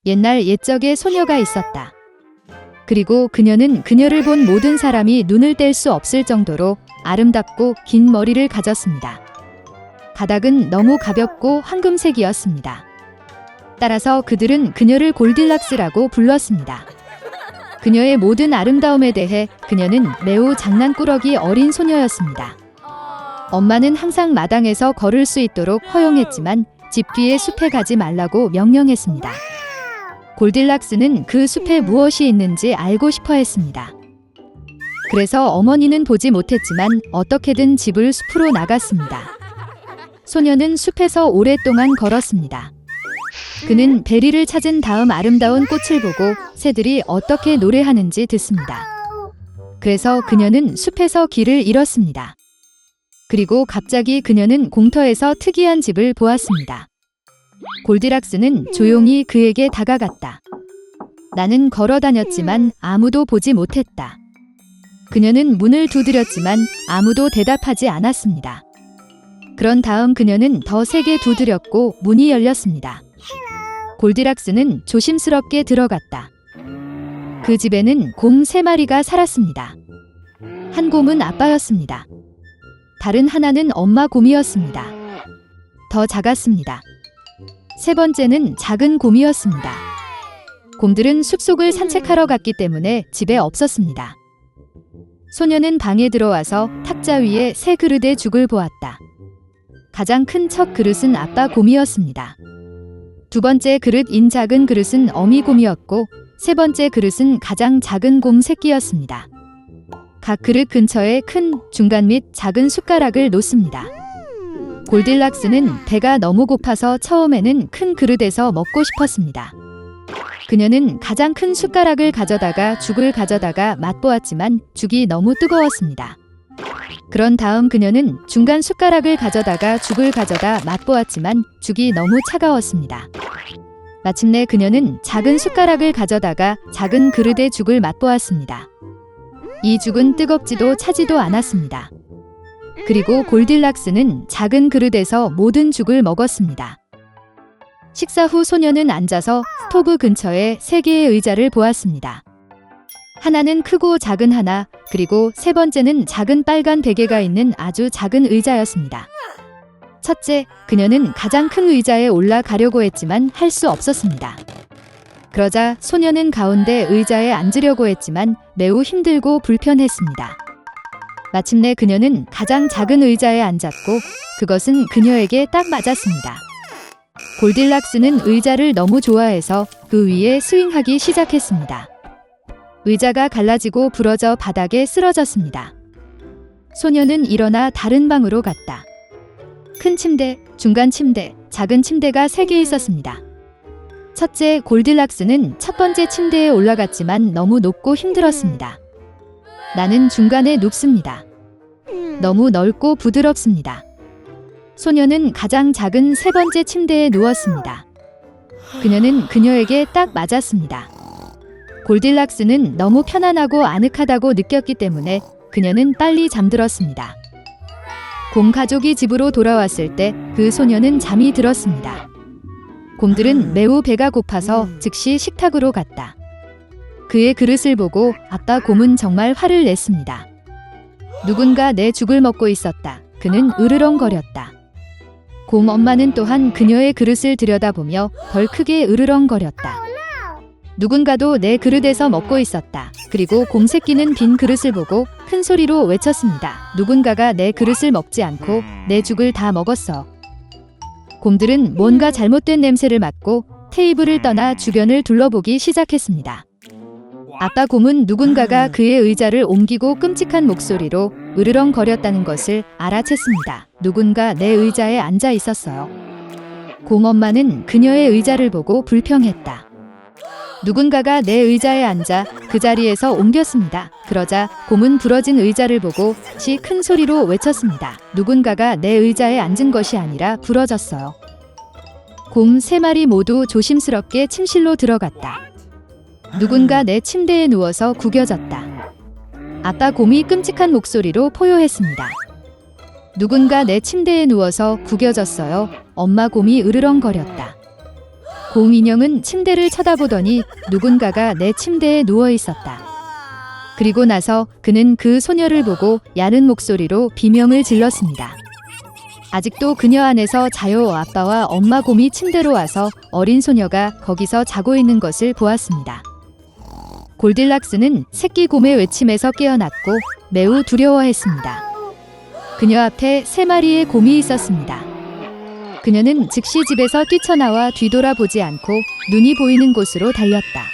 옛날 옛적에 소녀가 있었다. 그리고 그녀는 그녀를 본 모든 사람이 눈을 뗄 수 없을 정도로 아름답고 긴 머리를 가졌습니다. 가닥은 너무 가볍고 황금색이었습니다. 따라서 그들은 그녀를 골딜락스라고 불렀습니다. 그녀의 모든 아름다움에 대해 그녀는 매우 장난꾸러기 어린 소녀였습니다. 엄마는 항상 마당에서 걸을 수 있도록 허용했지만 집 뒤의 숲에 가지 말라고 명령했습니다. 골딜락스는 그 숲에 무엇이 있는지 알고 싶어 했습니다. 그래서 어머니는 보지 못했지만 어떻게든 집을 숲으로 나갔습니다. 소녀는 숲에서 오랫동안 걸었습니다. 그는 베리를 찾은 다음 아름다운 꽃을 보고 새들이 어떻게 노래하는지 듣습니다. 그래서 그녀는 숲에서 길을 잃었습니다. 그리고 갑자기 그녀는 공터에서 특이한 집을 보았습니다. 골디락스는 조용히 그에게 다가갔다. 나는 걸어 다녔지만 아무도 보지 못했다. 그녀는 문을 두드렸지만 아무도 대답하지 않았습니다. 그런 다음 그녀는 더 세게 두드렸고 문이 열렸습니다. 골디락스는 조심스럽게 들어갔다. 그 집에는 곰 3마리가 살았습니다. 한 곰은 아빠였습니다. 다른 하나는 엄마 곰이었습니다. 더 작았습니다. 세 번째는 작은 곰이었습니다. 곰들은 숲속을 산책하러 갔기 때문에 집에 없었습니다. 소녀는 방에 들어와서 탁자 위에 새 그릇의 죽을 보았다. 가장 큰 첫 그릇은 아빠 곰이었습니다. 두 번째 그릇인 작은 그릇은 어미 곰이었고 세 번째 그릇은 가장 작은 곰 새끼였습니다. 각 그릇 근처에 큰, 중간 및 작은 숟가락을 놓습니다. 골딜락스는 배가 너무 고파서 처음에는 큰 그릇에서 먹고 싶었습니다. 그녀는 가장 큰 숟가락을 가져다가 죽을 가져다가 맛보았지만 죽이 너무 뜨거웠습니다. 그런 다음 그녀는 중간 숟가락을 가져다가 죽을 가져다 맛보았지만 죽이 너무 차가웠습니다. 마침내 그녀는 작은 숟가락을 가져다가 작은 그릇의 죽을 맛보았습니다. 이 죽은 뜨겁지도 차지도 않았습니다. 그리고 골딜락스는 작은 그릇에서 모든 죽을 먹었습니다. 식사 후 소녀는 앉아서 스토브 근처에 3개의 의자를 보았습니다. 하나는 크고 작은 하나, 그리고 세 번째는 작은 빨간 베개가 있는 아주 작은 의자였습니다. 첫째, 그녀는 가장 큰 의자에 올라가려고 했지만 할 수 없었습니다. 그러자 소녀는 가운데 의자에 앉으려고 했지만 매우 힘들고 불편했습니다. 마침내 그녀는 가장 작은 의자에 앉았고 그것은 그녀에게 딱 맞았습니다. 골딜락스는 의자를 너무 좋아해서 그 위에 스윙하기 시작했습니다. 의자가 갈라지고 부러져 바닥에 쓰러졌습니다. 소녀는 일어나 다른 방으로 갔다. 큰 침대, 중간 침대, 작은 침대가 3개 있었습니다. 첫째, 골딜락스는 첫 번째 침대에 올라갔지만 너무 높고 힘들었습니다. 나는 중간에 눕습니다. 너무 넓고 부드럽습니다. 소녀는 가장 작은 세 번째 침대에 누웠습니다. 그녀는 그녀에게 딱 맞았습니다. 골딜락스는 너무 편안하고 아늑하다고 느꼈기 때문에 그녀는 빨리 잠들었습니다. 곰 가족이 집으로 돌아왔을 때 그 소녀는 잠이 들었습니다. 곰들은 매우 배가 고파서 즉시 식탁으로 갔다. 그의 그릇을 보고 아빠 곰은 정말 화를 냈습니다. 누군가 내 죽을 먹고 있었다. 그는 으르렁거렸다. 곰 엄마는 또한 그녀의 그릇을 들여다보며 덜 크게 으르렁거렸다. 누군가도 내 그릇에서 먹고 있었다. 그리고 곰 새끼는 빈 그릇을 보고 큰 소리로 외쳤습니다. 누군가가 내 그릇을 먹지 않고 내 죽을 다 먹었어. 곰들은 뭔가 잘못된 냄새를 맡고 테이블을 떠나 주변을 둘러보기 시작했습니다. 아빠 곰은 누군가가 그의 의자를 옮기고 끔찍한 목소리로 으르렁거렸다는 것을 알아챘습니다. 누군가 내 의자에 앉아 있었어요. 곰 엄마는 그녀의 의자를 보고 불평했다. 누군가가 내 의자에 앉아 그 자리에서 옮겼습니다. 그러자 곰은 부러진 의자를 보고 다시 큰 소리로 외쳤습니다. 누군가가 내 의자에 앉은 것이 아니라 부러졌어요. 곰 3마리 모두 조심스럽게 침실로 들어갔다. 누군가 내 침대에 누워서 구겨졌다. 아빠 곰이 끔찍한 목소리로 포효했습니다. 누군가 내 침대에 누워서 구겨졌어요. 엄마 곰이 으르렁거렸다. 곰 인형은 침대를 쳐다보더니 누군가가 내 침대에 누워 있었다. 그리고 나서 그는 그 소녀를 보고 야는 목소리로 비명을 질렀습니다. 아직도 그녀 안에서 자요. 아빠와 엄마 곰이 침대로 와서 어린 소녀가 거기서 자고 있는 것을 보았습니다. 골딜락스는 새끼 곰의 외침에서 깨어났고 매우 두려워했습니다. 그녀 앞에 3마리의 곰이 있었습니다. 그녀는 즉시 집에서 뛰쳐나와 뒤돌아보지 않고 눈이 보이는 곳으로 달렸다.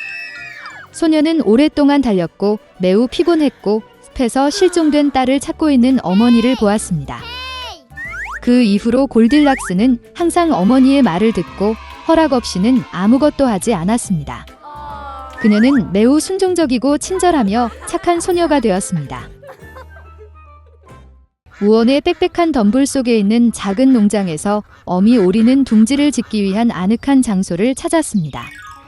소녀는 오랫동안 달렸고 매우 피곤했고 숲에서 실종된 딸을 찾고 있는 어머니를 보았습니다. 그 이후로 골딜락스는 항상 어머니의 말을 듣고 허락 없이는 아무것도 하지 않았습니다. 그녀는 매우 순종적이고 친절하며 착한 소녀가 되었습니다. 우원의 빽빽한 덤불 속에 있는 작은 농장에서 어미 오리는 둥지를 짓기 위한 아늑한 장소를 찾았습니다.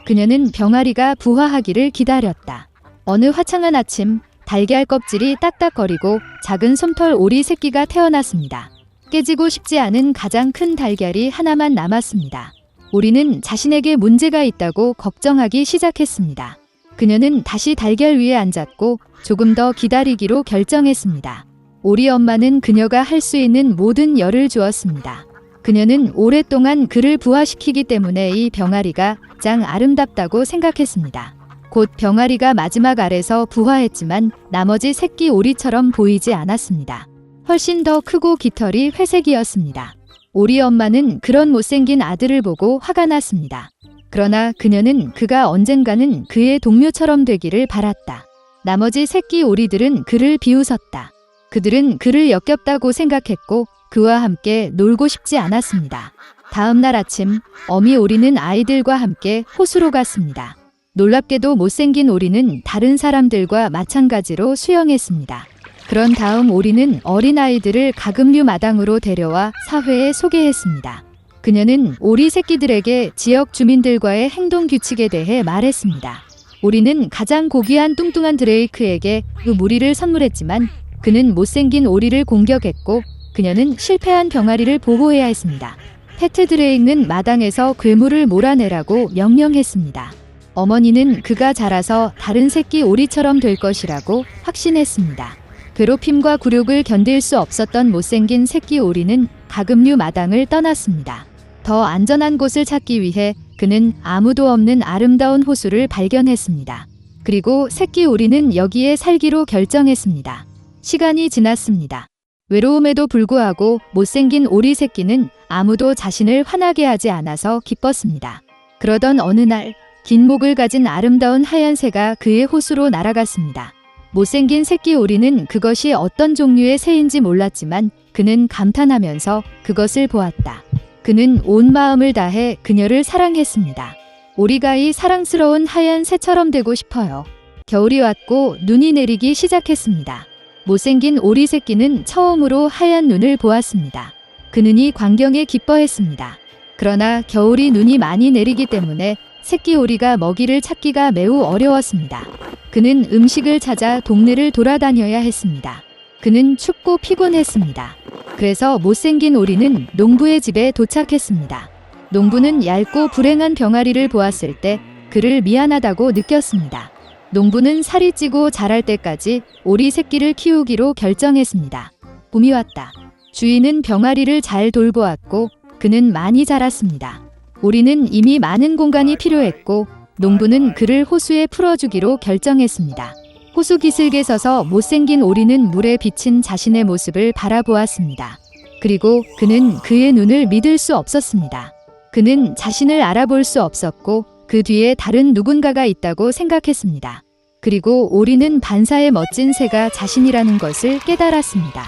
그녀는 병아리가 부화하기를 기다렸다. 어느 화창한 아침, 달걀 껍질이 딱딱거리고 작은 솜털 오리 새끼가 태어났습니다. 깨지고 싶지 않은 가장 큰 달걀이 하나만 남았습니다. 오리는 자신에게 문제가 있다고 걱정하기 시작했습니다. 그녀는 다시 달걀 위에 앉았고 조금 더 기다리기로 결정했습니다. 오리 엄마는 그녀가 할 수 있는 모든 열을 주었습니다. 그녀는 오랫동안 그를 부화시키기 때문에 이 병아리가 가장 아름답다고 생각했습니다. 곧 병아리가 마지막 알에서 부화했지만 나머지 새끼 오리처럼 보이지 않았습니다. 훨씬 더 크고 깃털이 회색이었습니다. 오리 엄마는 그런 못생긴 아들을 보고 화가 났습니다. 그러나 그녀는 그가 언젠가는 그의 동료처럼 되기를 바랐다. 나머지 새끼 오리들은 그를 비웃었다. 그들은 그를 역겹다고 생각했고 그와 함께 놀고 싶지 않았습니다. 다음 날 아침, 어미 오리는 아이들과 함께 호수로 갔습니다. 놀랍게도 못생긴 오리는 다른 사람들과 마찬가지로 수영했습니다. 그런 다음 오리는 어린아이들을 가금류 마당으로 데려와 사회에 소개했습니다. 그녀는 오리 새끼들에게 지역 주민들과의 행동 규칙에 대해 말했습니다. 오리는 가장 고귀한 뚱뚱한 드레이크에게 그 무리를 선물했지만 그는 못생긴 오리를 공격했고 그녀는 실패한 병아리를 보호해야 했습니다. 패트 드레이크는 마당에서 괴물을 몰아내라고 명령했습니다. 어머니는 그가 자라서 다른 새끼 오리처럼 될 것이라고 확신했습니다. 괴롭힘과 굴욕을 견딜 수 없었던 못생긴 새끼 오리는 가금류 마당을 떠났습니다. 더 안전한 곳을 찾기 위해 그는 아무도 없는 아름다운 호수를 발견했습니다. 그리고 새끼 오리는 여기에 살기로 결정했습니다. 시간이 지났습니다. 외로움에도 불구하고 못생긴 오리 새끼는 아무도 자신을 화나게 하지 않아서 기뻤습니다. 그러던 어느 날 긴 목을 가진 아름다운 하얀 새가 그의 호수로 날아갔습니다. 못생긴 새끼 오리는 그것이 어떤 종류의 새인지 몰랐지만 그는 감탄하면서 그것을 보았다. 그는 온 마음을 다해 그녀를 사랑했습니다. 오리가 이 사랑스러운 하얀 새처럼 되고 싶어요. 겨울이 왔고 눈이 내리기 시작했습니다. 못생긴 오리 새끼는 처음으로 하얀 눈을 보았습니다. 그 눈이 광경에 기뻐했습니다. 그러나 겨울이 눈이 많이 내리기 때문에 새끼 오리가 먹이를 찾기가 매우 어려웠습니다. 그는 음식을 찾아 동네를 돌아다녀야 했습니다. 그는 춥고 피곤했습니다. 그래서 못생긴 오리는 농부의 집에 도착했습니다. 농부는 얇고 불행한 병아리를 보았을 때 그를 미안하다고 느꼈습니다. 농부는 살이 찌고 자랄 때까지 오리 새끼를 키우기로 결정했습니다. 봄이 왔다. 주인은 병아리를 잘 돌보았고 그는 많이 자랐습니다. 오리는 이미 많은 공간이 필요했고 농부는 그를 호수에 풀어주기로 결정했습니다. 호수 기슭에 서서 못생긴 오리는 물에 비친 자신의 모습을 바라보았습니다. 그리고 그는 그의 눈을 믿을 수 없었습니다. 그는 자신을 알아볼 수 없었고 그 뒤에 다른 누군가가 있다고 생각했습니다. 그리고 오리는 반사의 멋진 새가 자신이라는 것을 깨달았습니다.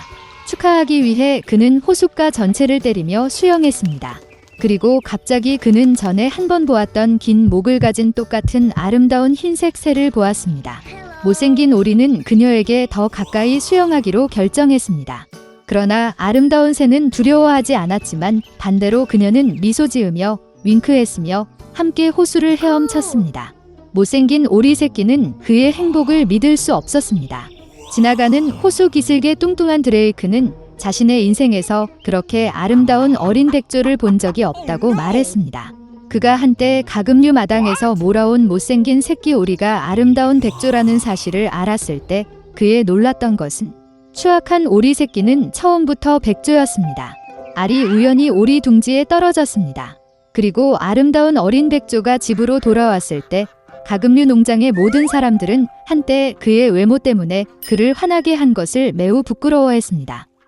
축하하기 위해 그는 호숫가 전체를 때리며 수영했습니다. 그리고 갑자기 그는 전에 한 번 보았던 긴 목을 가진 똑같은 아름다운 흰색 새를 보았습니다. 못생긴 오리는 그녀에게 더 가까이 수영하기로 결정했습니다. 그러나 아름다운 새는 두려워하지 않았지만 반대로 그녀는 미소 지으며 윙크했으며 함께 호수를 헤엄쳤습니다. 못생긴 오리 새끼는 그의 행복을 믿을 수 없었습니다. 지나가는 호수 기슭의 뚱뚱한 드레이크는 자신의 인생에서 그렇게 아름다운 어린 백조를 본 적이 없다고 말했습니다. 그가 한때 가금류 마당에서 몰아온 못생긴 새끼 오리가 아름다운 백조라는 사실을 알았을 때 그의 놀랐던 것은 추악한 오리 새끼는 처음부터 백조였습니다. 알이 우연히 오리 둥지에 떨어졌습니다. 그리고 아름다운 어린 백조가 집으로 돌아왔을 때 가금류 농장의 모든 사람들은 한때 그의 외모 때문에 그를 화나게 한 것을 매우 부끄러워했습니다.